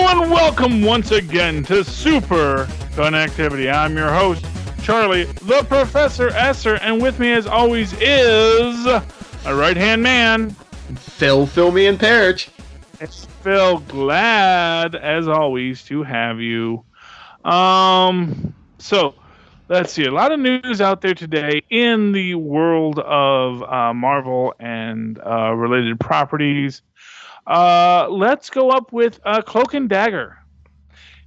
and welcome once again to Superconnectivity. I'm your host, Charlie, the Professor Esser, and with me as always is a right-hand man, Phil, me and Parrish. It's Phil, glad as always to have you. So let's see, a lot of news out there today in the world of Marvel and related properties. Let's go up with Cloak and Dagger.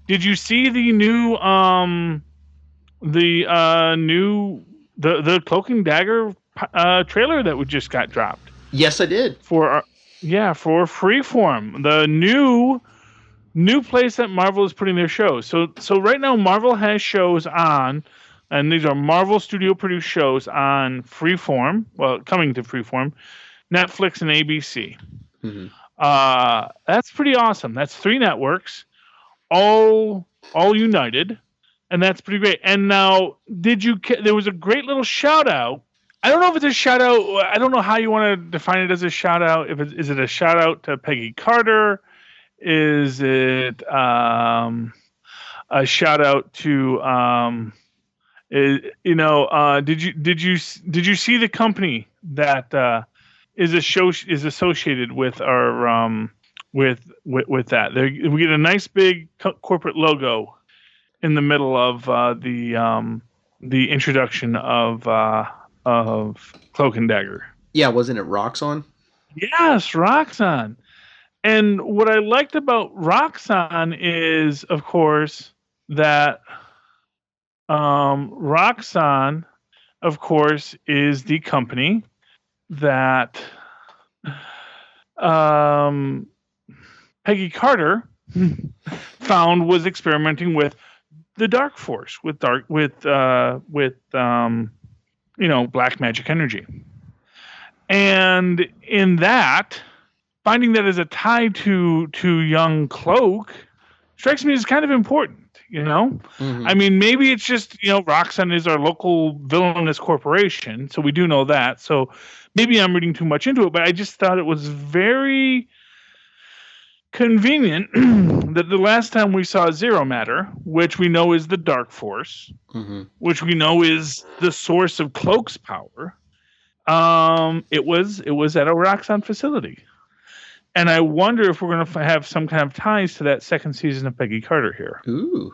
Did you see the new the Cloak and Dagger trailer that we just got dropped? Yes, I did. For Freeform, the new place that Marvel is putting their shows. So right now Marvel has shows on, and these are Marvel Studio produced shows on Freeform. Well, coming to Freeform, Netflix and ABC. Mm-hmm. That's pretty awesome. That's 3 networks, all united, and that's pretty great. And now, there was a great little shout out. I don't know if it's a shout out. I don't know how you want to define it as a shout out. Is it a shout out to Peggy Carter? Is it a shout out to did you see the company that is associated with our with that? We get a nice big corporate logo in the middle of the introduction of Cloak and Dagger. Yeah, wasn't it Roxxon? Yes, Roxxon. And what I liked about Roxxon is, of course, that Roxxon, of course, is the company that Peggy Carter found was experimenting with the Dark Force, with black magic energy. And in that, finding that as a tie to young Cloak strikes me as kind of important, Mm-hmm. I mean, maybe it's just, Roxxon is our local villainous corporation, so we do know that. So maybe I'm reading too much into it, but I just thought it was very convenient that the last time we saw Zero Matter, which we know is the Dark Force, mm-hmm. which we know is the source of Cloak's power, it was at a Roxxon facility. And I wonder if we're going to have some kind of ties to that second season of Peggy Carter here. Ooh.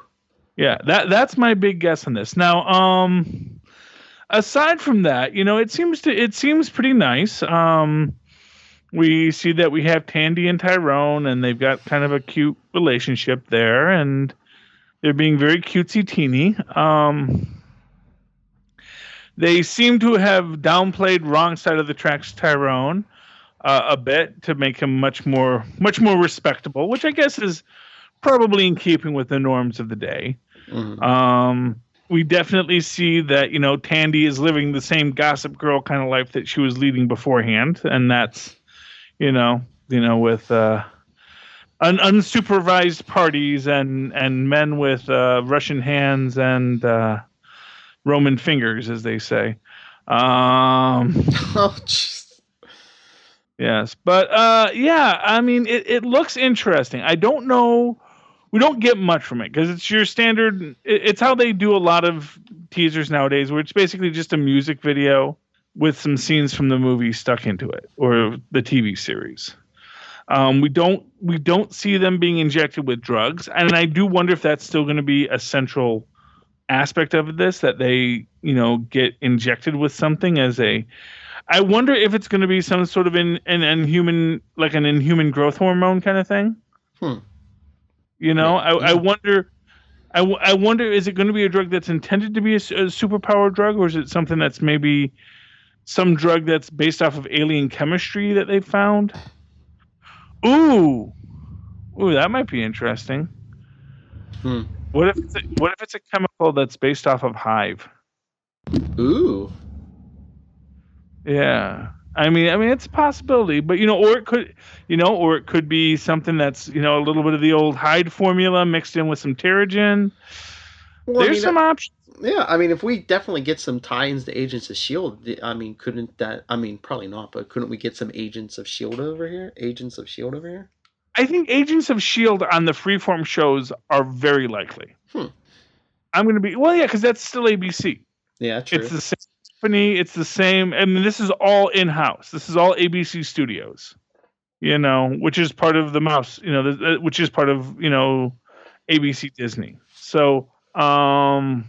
Yeah, that's my big guess on this. Now, aside from that, it seems pretty nice. We see that we have Tandy and Tyrone, and they've got kind of a cute relationship there, and they're being very cutesy teeny. They seem to have downplayed wrong side of the tracks Tyrone a bit to make him much more respectable, which I guess is probably in keeping with the norms of the day. Mm-hmm. We definitely see that Tandy is living the same Gossip Girl kind of life that she was leading beforehand, and that's with unsupervised parties and men with Russian hands and Roman fingers, as they say. Oh, jeez. Yes, but I mean, it looks interesting. I don't know. We don't get much from it because it's your standard. It's how they do a lot of teasers nowadays, where it's basically just a music video with some scenes from the movie stuck into it or the TV series. We don't see them being injected with drugs, and I do wonder if that's still going to be a central aspect of this, that they get injected with something as a. I wonder if it's going to be some sort of an inhuman growth hormone kind of thing. I wonder. I wonder, is it going to be a drug that's intended to be a superpower drug, or is it something that's maybe some drug that's based off of alien chemistry that they found? Ooh, that might be interesting. What if it's a chemical that's based off of hive? Ooh. Yeah. I mean, it's a possibility, but or it could be something that's a little bit of the old Hyde formula mixed in with some Terrigen. Well, there's some options. Yeah, I mean, if we definitely get some tie-ins to Agents of S.H.I.E.L.D., I mean, couldn't that... I mean, probably not, but couldn't we get some Agents of S.H.I.E.L.D. over here? I think Agents of S.H.I.E.L.D. on the Freeform shows are very likely. I'm going to be, well, yeah, because that's still ABC. Yeah, true. It's the same company. It's the same. I mean, this is all in-house. This is all ABC Studios, which is part of the mouse, which is part of, ABC Disney. So, I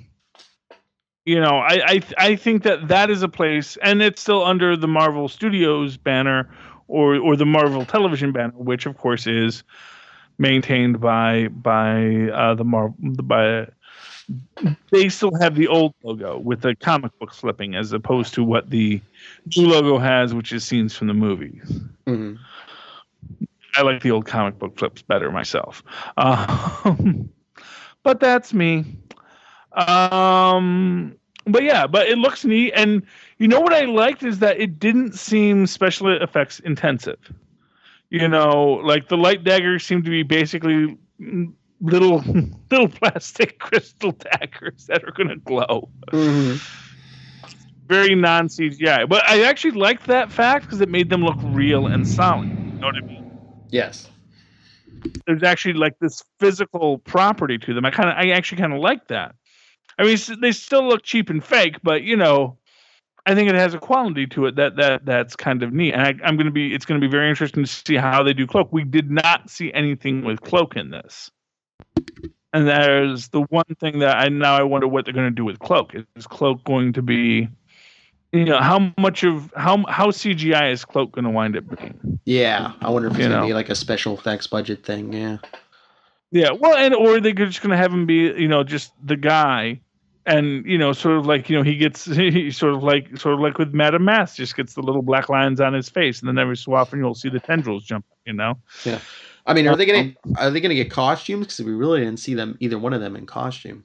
think that is a place, and it's still under the Marvel Studios banner or the Marvel Television banner, which of course is maintained by the Marvel they still have the old logo with the comic book flipping as opposed to what the new logo has, which is scenes from the movies. Mm-hmm. I like the old comic book flips better myself. But that's me. But it looks neat. And what I liked is that it didn't seem special effects intensive. Like the light daggers seem to be basically little plastic crystal daggers that are going to glow. Mm-hmm. Very non-CGI. But I actually liked that fact because it made them look real and solid. You know what I mean? Yes. There's actually like this physical property to them. I actually kind of like that. I mean, they still look cheap and fake, but I think it has a quality to it that's kind of neat. And it's going to be very interesting to see how they do Cloak. We did not see anything with Cloak in this. And there's the one thing that I wonder what they're going to do with Cloak. Is Cloak going to be, how CGI is Cloak going to wind up being? Yeah, I wonder if it's going to be like a special effects budget thing. Yeah. Yeah, well, or they're just going to have him be, just the guy, and sort of like he sort of like with Madame Mask, just gets the little black lines on his face, and then every so often you'll see the tendrils jump. Yeah. I mean, are they gonna get costumes? Because we really didn't see either one of them in costume.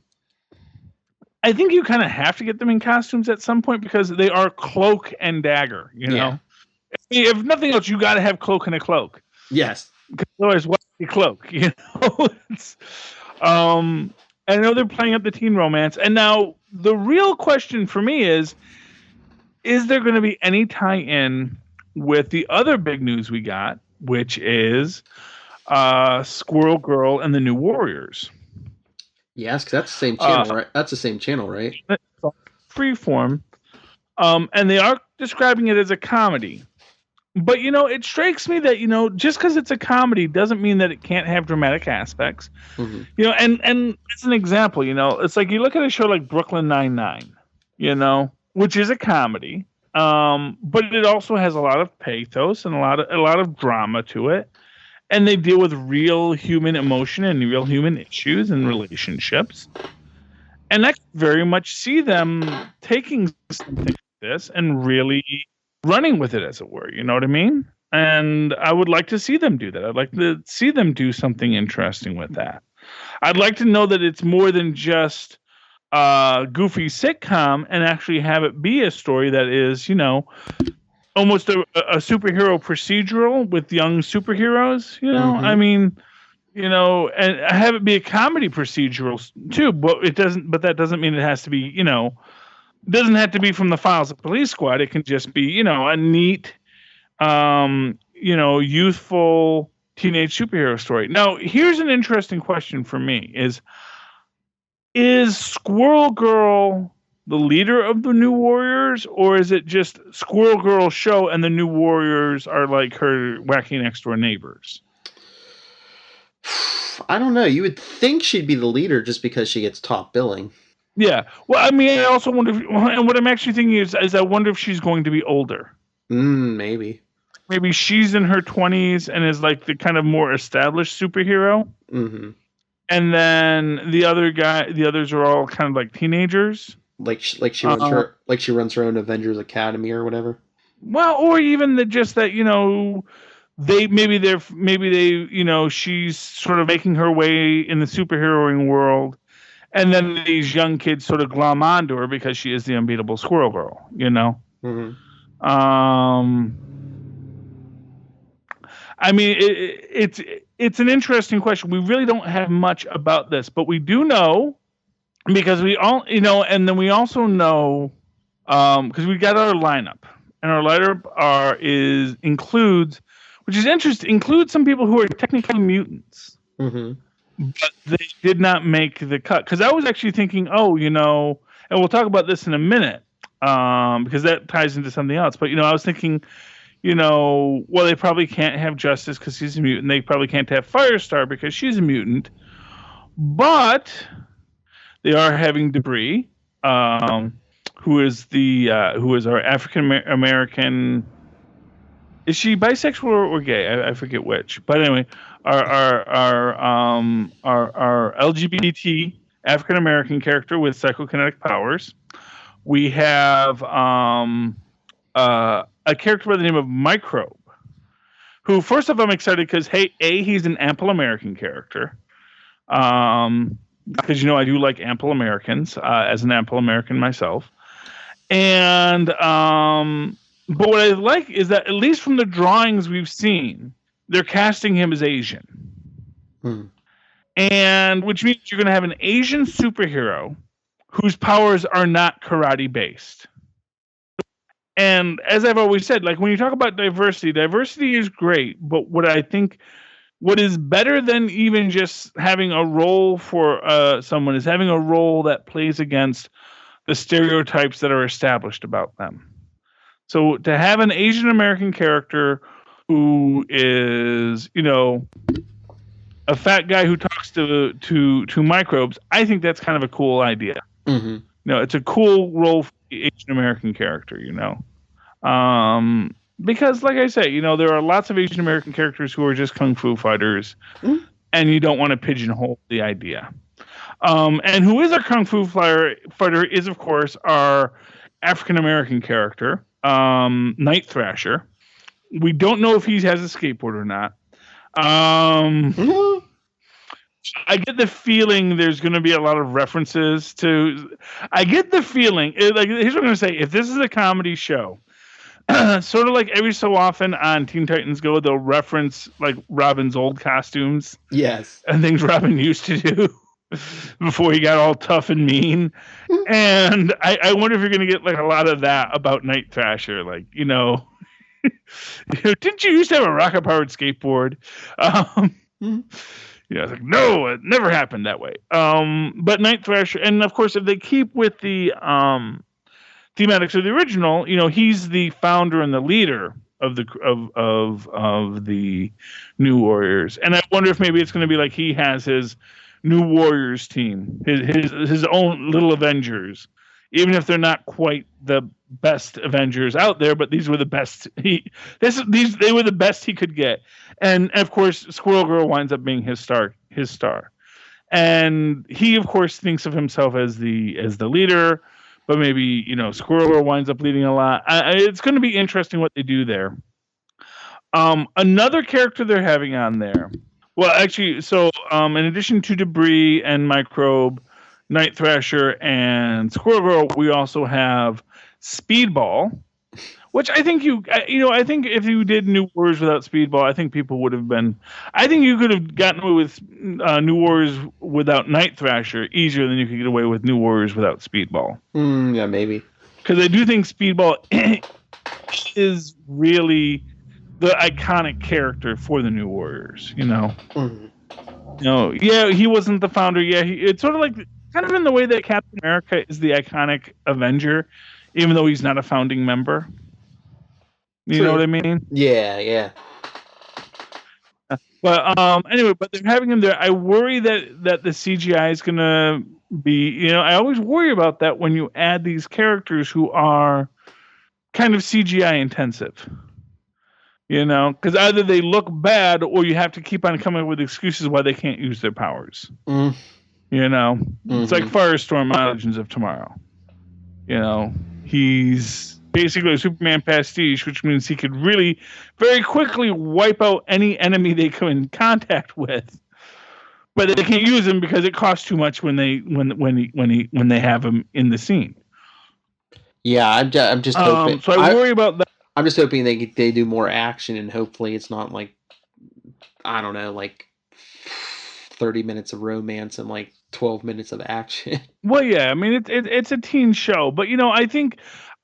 I think you kind of have to get them in costumes at some point because they are Cloak and Dagger. If nothing else, you got to have Cloak and a cloak. Yes. Because otherwise, what's the cloak? I know they're playing up the teen romance, and now the real question for me is there going to be any tie-in with the other big news we got, which is Squirrel Girl and the New Warriors? Yes, because that's the same channel, right? That's the same channel, right? Freeform, and they are describing it as a comedy. But, it strikes me that, just because it's a comedy doesn't mean that it can't have dramatic aspects. Mm-hmm. And as an example, it's like you look at a show like Brooklyn Nine-Nine, which is a comedy, but it also has a lot of pathos and a lot of drama to it. And they deal with real human emotion and real human issues and relationships. And I very much see them taking something like this and really running with it, as it were. You know what I mean? And I would like to see them do that. I'd like to see them do something interesting with that. I'd like to know that it's more than just a goofy sitcom and actually have it be a story that is, almost a superhero procedural with young superheroes. Mm-hmm. I mean, and have it be a comedy procedural too. But that doesn't mean it has to be, it doesn't have to be from the Files of Police Squad. It can just be, a neat, youthful teenage superhero story. Now, here's an interesting question for me: is Squirrel Girl the leader of the New Warriors, or is it just Squirrel Girl show and the New Warriors are like her wacky next door neighbors? I don't know. You would think she'd be the leader just because she gets top billing. Yeah. Well, I mean, I also wonder and what I'm actually thinking is I wonder if she's going to be older. Maybe. Maybe she's in her 20s and is like the kind of more established superhero. Mm-hmm. And then the others are all kind of like teenagers. Like she runs her own Avengers Academy or whatever. Well, or even she's sort of making her way in the superheroing world, and then these young kids sort of glom onto her because she is the unbeatable Squirrel Girl. Mm-hmm. I mean, it's an interesting question. We really don't have much about this, but we do know. Because we all, and then we also know, because we got our lineup, and our lineup includes which is interesting, includes some people who are technically mutants. Mm-hmm. But they did not make the cut. Because I was actually thinking, and we'll talk about this in a minute, because that ties into something else. But, I was thinking, well, they probably can't have Justice because he's a mutant. They probably can't have Firestar because she's a mutant. But they are having Debris, who is our African American. Is she bisexual or gay? I forget which. But anyway, our LGBT African American character with psychokinetic powers. We have a character by the name of Microbe, who, first off, I'm excited because he's an ample American character. Because I do like ample Americans as an ample American myself, and but what I like is that at least from the drawings we've seen, they're casting him as Asian, and which means you're going to have an Asian superhero whose powers are not karate based. And as I've always said, like when you talk about diversity is great, but what is better than even just having a role for someone is having a role that plays against the stereotypes that are established about them. So to have an Asian American character who is, a fat guy who talks to microbes, I think that's kind of a cool idea. Mm-hmm. It's a cool role for the Asian American character, because, like I say, there are lots of Asian American characters who are just kung fu fighters, and you don't want to pigeonhole the idea. And who is our kung fu fighter is, of course, our African American character, Night Thrasher. We don't know if he has a skateboard or not. I get the feeling there's going to be a lot of references to. I get the feeling, here's what I'm going to say: if this is a comedy show. Sort of like every so often on Teen Titans Go, they'll reference like Robin's old costumes. Yes. And things Robin used to do before he got all tough and mean. And I wonder if you're going to get like a lot of that about Night Thrasher. Like, didn't you used to have a rocket-powered skateboard? It's like, no, it never happened that way. But Night Thrasher, and of course, if they keep with the thematics of the original, he's the founder and the leader of the New Warriors, and I wonder if maybe it's going to be like he has his New Warriors team, his own little Avengers, even if they're not quite the best Avengers out there, but these were the best they were the best he could get, and of course Squirrel Girl winds up being his star, and he of course thinks of himself as the leader. But maybe, Squirrel Girl winds up leading a lot. It's going to be interesting what they do there. Another character they're having on there. Well, actually, so in addition to Debris and Microbe, Night Thrasher, and Squirrel Girl, we also have Speedball, which I think I think if you did New Warriors without Speedball, I think people would have been. I think you could have gotten away with New Warriors without Night Thrasher easier than you could get away with New Warriors without Speedball. Yeah, maybe. Because I do think Speedball is really the iconic character for the New Warriors. Mm-hmm. Yeah, he wasn't the founder. Yeah, it's sort of like kind of in the way that Captain America is the iconic Avenger, even though he's not a founding member. You know what I mean? Yeah. But anyway, but they're having him there. I worry that the CGI is gonna be. I always worry about that when you add these characters who are kind of CGI intensive. Because either they look bad or you have to keep on coming up with excuses why they can't use their powers. It's like Firestorm on Legends of Tomorrow. He's basically a Superman pastiche, which means he could really very quickly wipe out any enemy they come in contact with, but they can't use him because it costs too much when they have him in the scene. Yeah, I'm just hoping. So I worry about that. I'm just hoping they do more action, and hopefully it's not like, I don't know, like 30 minutes of romance and like 12 minutes of action. Well, yeah, I mean it's a teen show, but I think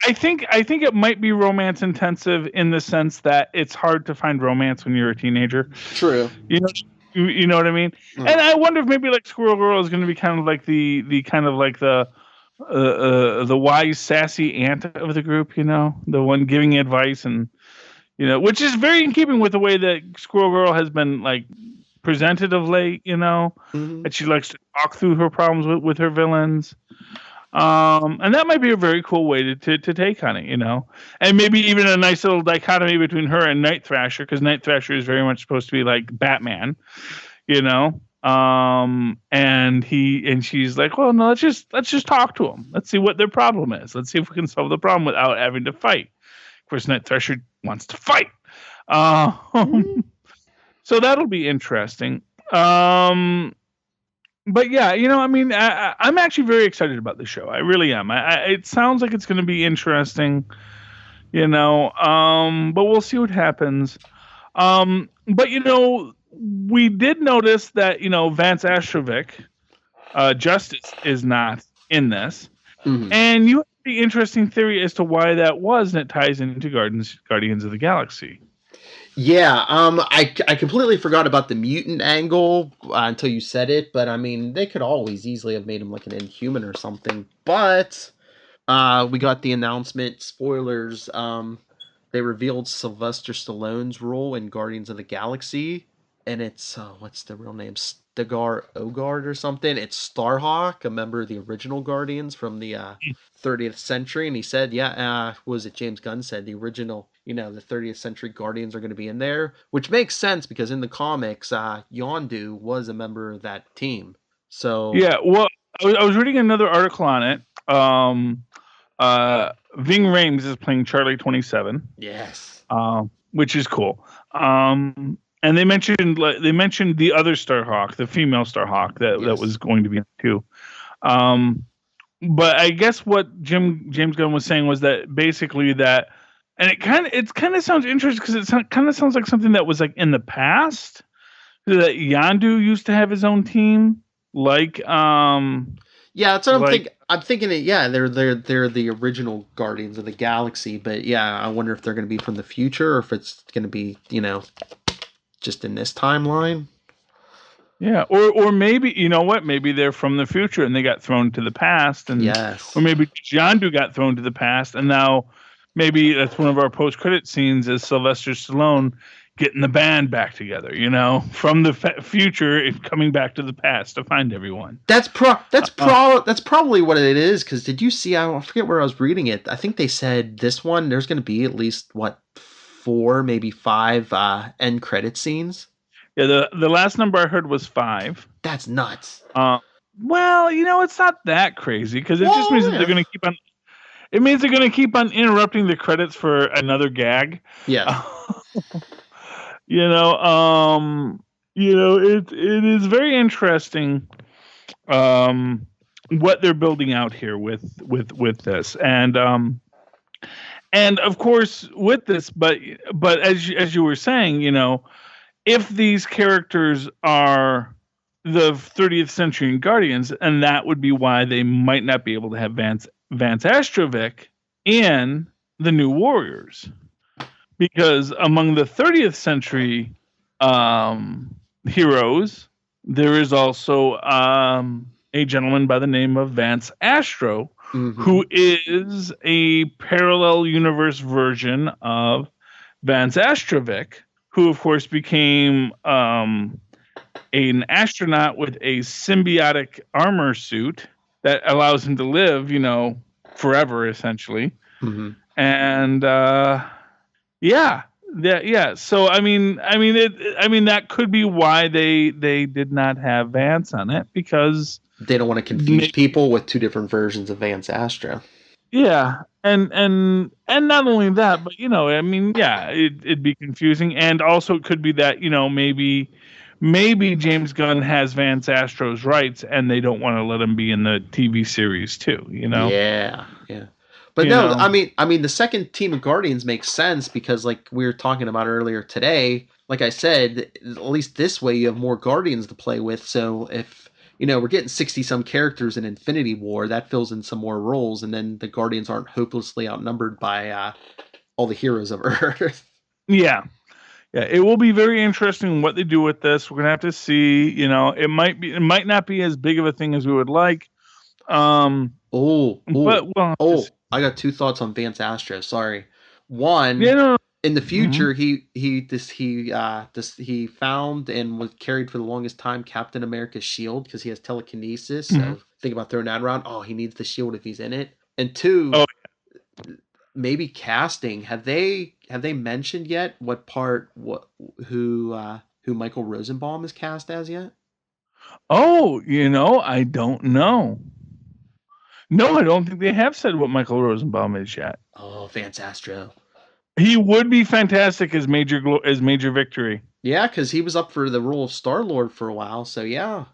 I think it might be romance intensive in the sense that it's hard to find romance when you're a teenager. True. You know, you know what I mean. And I wonder if maybe like Squirrel Girl is going to be kind of like the kind of like the wise, sassy aunt of the group. You know, the one giving advice and which is very in keeping with the way that Squirrel Girl has been like presented of late. That she likes to talk through her problems with her villains. And that might be a very cool way to take on it, and maybe even a nice little dichotomy between her and Night Thrasher, because Night Thrasher is very much supposed to be like Batman, and she's like, well, no, let's just talk to them. Let's see what their problem is. Let's see if we can solve the problem without having to fight. Of course, Night Thrasher wants to fight, so that'll be interesting. But yeah, I'm actually very excited about the show. I really am. It sounds like it's going to be interesting, but we'll see what happens. But we did notice that Vance Astrovic, Justice, is not in this, and you have the interesting theory as to why that was, and it ties into Guardians of the Galaxy. Yeah, I completely forgot about the mutant angle until you said it, but I mean, they could always easily have made him like an Inhuman or something. But we got the announcement, spoilers, they revealed Sylvester Stallone's role in Guardians of the Galaxy, and it's, what's the real name? Stegar Ogard or something. It's Starhawk, a member of the original Guardians from the 30th century, and he said, what was it James Gunn said, the original, the 30th century Guardians are going to be in there, which makes sense because in the comics, Yondu was a member of that team. So yeah, well, I was reading another article on it. Ving Rhames is playing Charlie 27. Yes, which is cool. And they mentioned the other Starhawk, the female Starhawk that was going to be in too. But I guess what James Gunn was saying was that basically that, and it kind of sounds interesting because it kind of sounds like something that was like in the past, that Yondu used to have his own team, like that's what I'm thinking. I'm thinking it. Yeah, they're the original Guardians of the Galaxy, but yeah, I wonder if they're going to be from the future or if it's going to be just in this timeline. Yeah, or maybe maybe they're from the future and they got thrown to the past, and or maybe Yondu got thrown to the past, and now maybe that's one of our post-credit scenes is Sylvester Stallone getting the band back together, from the future coming back to the past to find everyone. That's probably what it is. Because did you see? I forget where I was reading it. I think they said this one there's going to be at least 4, maybe 5 end credit scenes. Yeah, the last number I heard was 5. That's nuts. Well, it's not that crazy because it just means that they're going to keep on. It means they're going to keep on interrupting the credits for another gag. Yeah. It is very interesting what they're building out here with this, and of course with this, but as you were saying, if these characters are the 30th century Guardians, and that would be why they might not be able to have Vance Astrovic in the New Warriors. Because among the 30th century heroes, there is also a gentleman by the name of Vance Astro, who is a parallel universe version of Vance Astrovic, who, of course, became an astronaut with a symbiotic armor suit that allows him to live, forever, essentially. And yeah. So I mean, that could be why they did not have Vance on it, because they don't want to confuse people with 2 different versions of Vance Astro. Yeah, and not only that, but it'd be confusing, and also it could be that maybe James Gunn has Vance Astro's rights, and they don't want to let him be in the TV series too. Yeah. But I mean, the second team of Guardians makes sense because, like we were talking about earlier today, like I said, at least this way you have more Guardians to play with. So if we're getting 60 some characters in Infinity War. That fills in some more roles, and then the Guardians aren't hopelessly outnumbered by all the heroes of Earth. Yeah. Yeah, it will be very interesting what they do with this. We're gonna have to see. It might not be as big of a thing as we would like. But we'll have to see. I got 2 thoughts on Vance Astro. Sorry. One, in the future, he found and was carried for the longest time Captain America's shield because he has telekinesis. So think about throwing that around. Oh, he needs the shield if he's in it. And 2, maybe casting. Have they mentioned yet who Michael Rosenbaum is cast as yet? Oh, I don't know. No, I don't think they have said what Michael Rosenbaum is yet. Oh, Vance Astro. He would be fantastic as Major Victory. Yeah, because he was up for the role of Star-Lord for a while, so yeah.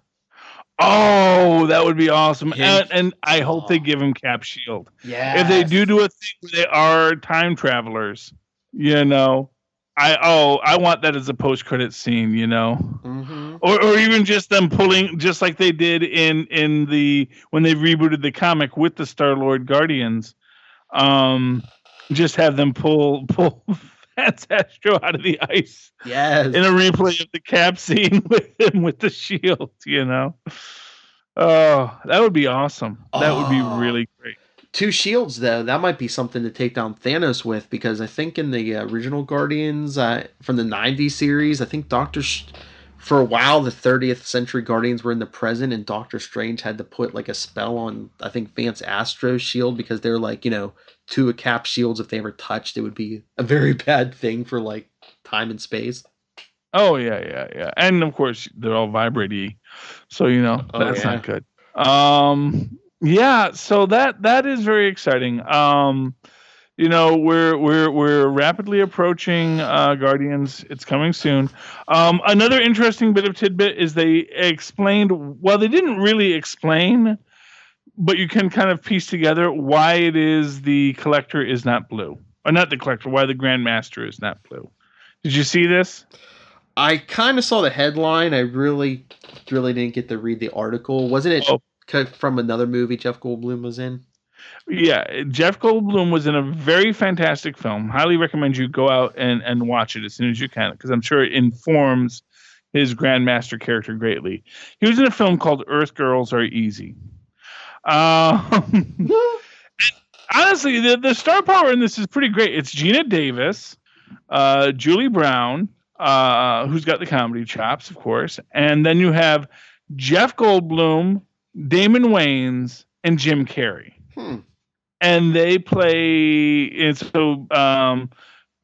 Oh, that would be awesome. And I hope they give him Cap Shield. Yeah. If they do a thing where they are time travelers, I want that as a post-credit scene, Mm-hmm. or even just them pulling, just like they did in when they rebooted the comic with the Star-Lord Guardians, just have them pull Vance Astro out of the ice, yes, in a replay of the Cap scene with him with the shield, Oh, that would be awesome. That would be really great. 2 shields, though, that might be something to take down Thanos with, because I think in the original Guardians from the 90s series, I think for a while, the 30th Century Guardians were in the present, and Doctor Strange had to put like a spell on, I think, Vance Astro's shield, because they're like, 2 of Cap's shields, if they were touched, it would be a very bad thing for like time and space. Oh, yeah. And of course, they're all vibrating, so that's not good. Yeah, so that is very exciting. We're rapidly approaching Guardians. It's coming soon. Another interesting bit of tidbit is they explained. Well, they didn't really explain, but you can kind of piece together why it is the Collector is not blue, or not the Collector. Why the Grandmaster is not blue. Did you see this? I kind of saw the headline. I really didn't get to read the article. Wasn't it from another movie Jeff Goldblum was in? Yeah, Jeff Goldblum was in a very fantastic film. Highly recommend you go out and watch it as soon as you can, because I'm sure it informs his Grandmaster character greatly. He was in a film called Earth Girls Are Easy. Honestly, the star power in this is pretty great. It's Gina Davis, Julie Brown, who's got the comedy chops, of course, and then you have Jeff Goldblum, Damon Wayans, and Jim Carrey. And they play. So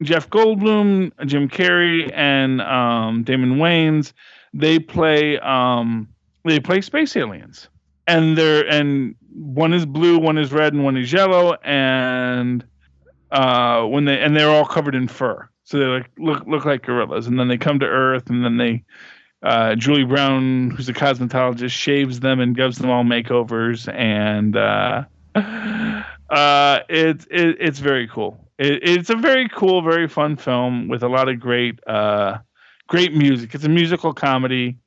Jeff Goldblum, Jim Carrey, and Damon Wayans, they play space aliens, and one is blue, one is red, and one is yellow, and they're all covered in fur, so they look like gorillas, and then they come to Earth, and then they. Julie Brown, who's a cosmetologist, shaves them and gives them all makeovers, and it's very cool. It's a very cool, very fun film with a lot of great music. It's a musical comedy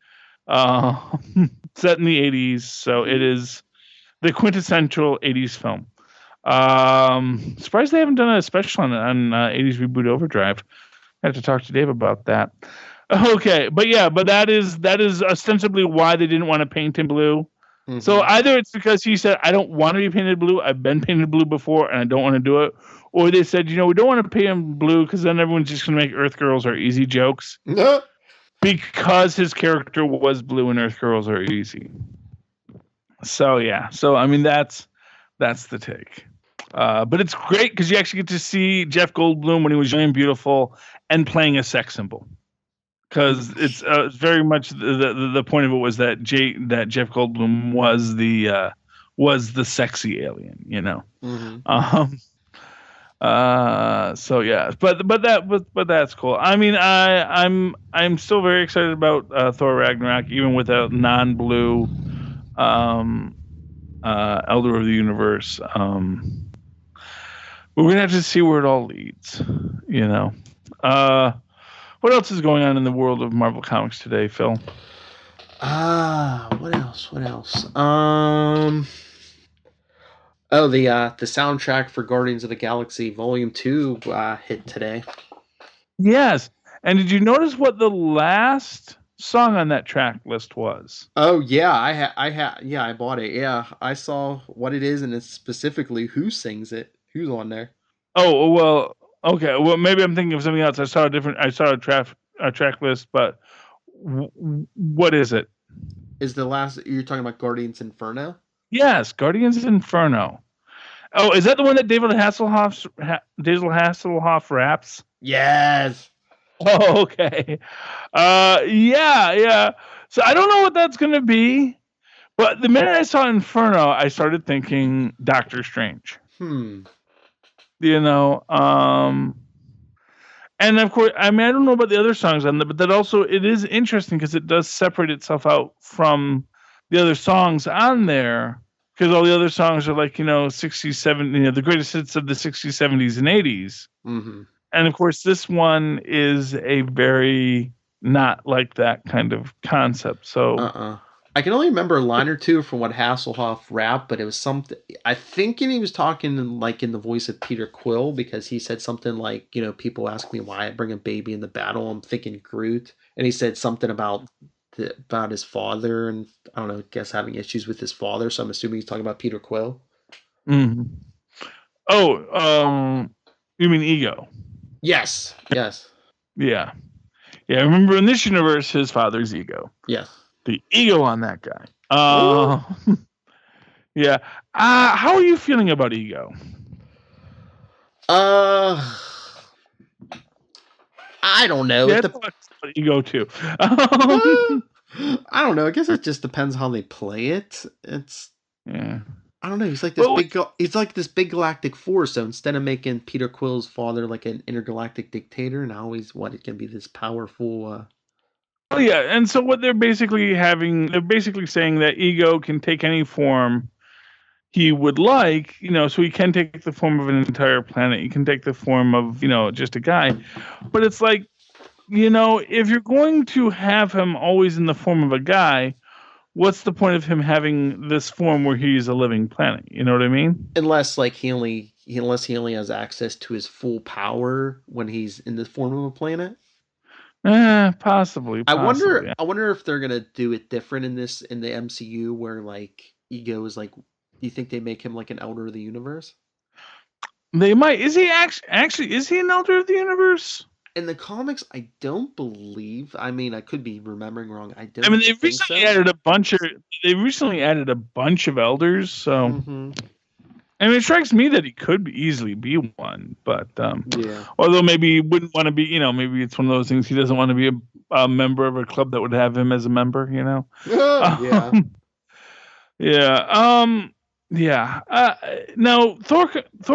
set in the 80s, so it is the quintessential 80s film. Surprised they haven't done a special on 80s Reboot Overdrive. I have to talk to Dave about that. Okay, but that is ostensibly why they didn't want to paint him blue. Mm-hmm. So either it's because he said, I don't want to be painted blue, I've been painted blue before and I don't want to do it, or they said, we don't want to paint him blue because then everyone's just going to make Earth Girls Are Easy jokes. Because his character was blue and Earth Girls Are Easy. So yeah, I mean that's the take. But it's great because you actually get to see Jeff Goldblum when he was young and beautiful and playing a sex symbol. Because it's very much the point of it was that Jeff Goldblum was the sexy alien, Mm-hmm. So yeah, but that's cool. I mean, I'm still very excited about Thor Ragnarok, even with a non-blue Elder of the Universe. We're gonna have to see where it all leads, What else is going on in the world of Marvel Comics today, Phil? What else? What else? Oh, the soundtrack for Guardians of the Galaxy Volume 2 hit today. Yes. And did you notice what the last song on that track list was? Oh yeah, I bought it. Yeah, I saw what it is, and it's specifically who sings it, who's on there. Oh well, okay. Well, maybe I'm thinking of something else. I saw a track list, but what is it? Is the last you're talking about Guardians Inferno? Yes, Guardians Inferno. Oh, is that the one that David Hasselhoff raps? Yes. Oh, okay. Yeah. So I don't know what that's going to be, but the minute I saw Inferno, I started thinking Doctor Strange. You know, and of course, I mean, I don't know about the other songs on there, but that also, it is interesting because it does separate itself out from the other songs on there, because all the other songs are like, 60s, 70s, the greatest hits of the 60s, 70s, and 80s. Mm-hmm. And of course, this one is a very not like that kind of concept. So, I can only remember a line or two from what Hasselhoff rapped, but it was something. I think he was talking like in the voice of Peter Quill, because he said something like, people ask me why I bring a baby in the battle. I'm thinking Groot, and he said something about his father, and I don't know, I guess having issues with his father. So I'm assuming he's talking about Peter Quill. Mm-hmm. Oh, you mean Ego? Yes. Yeah. Remember, in this universe, his father's Ego. Yes. The ego on that guy. Yeah. How are you feeling about Ego? I don't know. Yeah, Ego too. I don't know. I guess it just depends how they play it. I don't know. He's like this big galactic force. So instead of making Peter Quill's father like an intergalactic dictator, now it can be this powerful. Oh yeah, and so what they're basically saying that Ego can take any form he would like, so he can take the form of an entire planet. He can take the form of, just a guy. But it's like, if you're going to have him always in the form of a guy, what's the point of him having this form where he's a living planet? You know what I mean? Unless he only has access to his full power when he's in the form of a planet. Possibly. I wonder if they're gonna do it different in the MCU, where like Ego is like. Do you think they make him like an elder of the universe? They might. Is he actually? Is he an elder of the universe? In the comics, I don't believe. I mean, I could be remembering wrong. They recently added a bunch of elders. So. Mm-hmm. I mean, it strikes me that he could easily be one, but although maybe he wouldn't want to be, maybe it's one of those things he doesn't want to be a member of a club that would have him as a member, Now, Thor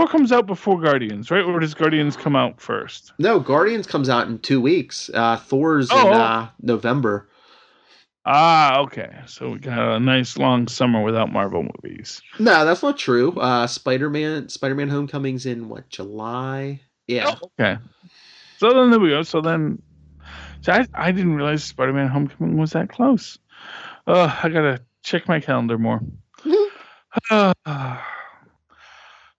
comes out before Guardians, right? Or does Guardians come out first? No, Guardians comes out in 2 weeks. Thor's in November. Okay. So we got a nice long summer without Marvel movies. No, that's not true. Spider-Man Homecoming's in July? Yeah. Oh, okay. So then there we go. I didn't realize Spider-Man Homecoming was that close. I gotta check my calendar more.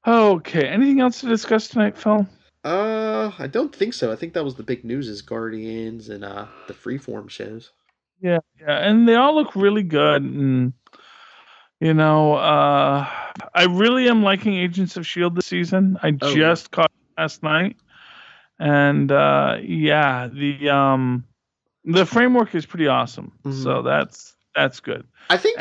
Okay. Anything else to discuss tonight, Phil? I don't think so. I think that was the big news is Guardians and the Freeform shows. Yeah, and they all look really good, and I really am liking Agents of S.H.I.E.L.D. this season. I just caught it last night, and the framework is pretty awesome. Mm-hmm. So that's good. I think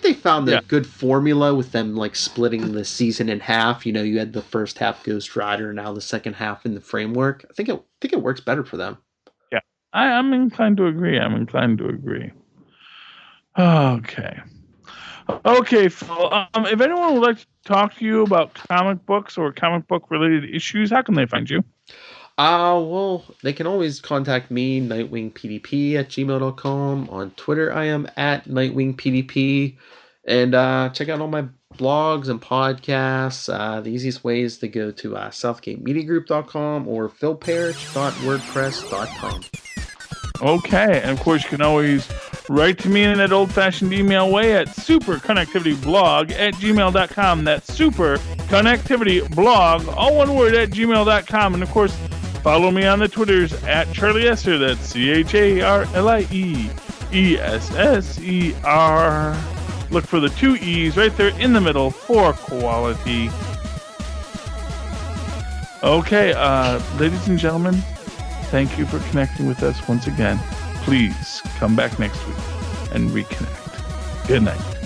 they found a good formula with them like splitting the season in half. You had the first half Ghost Rider, now the second half in the framework. I think it works better for them. I'm inclined to agree. Okay, Phil. If anyone would like to talk to you about comic books or comic book related issues, how can they find you? Well, they can always contact me, nightwingpdp@gmail.com. On Twitter, I am @nightwingpdp. And check out all my blogs and podcasts. The easiest way is to go to southgatemediagroup.com or philparrish.wordpress.com. Okay, and of course you can always Write to me in that old-fashioned email way at superconnectivityblog@gmail.com. That's superconnectivityblog, all one word, at gmail.com. And, of course, follow me on the Twitters at Charlie Esser. That's CharlieEsser. Look for the 2 E's right there in the middle for quality. Okay, ladies and gentlemen, thank you for connecting with us once again. Please come back next week and reconnect. Good night.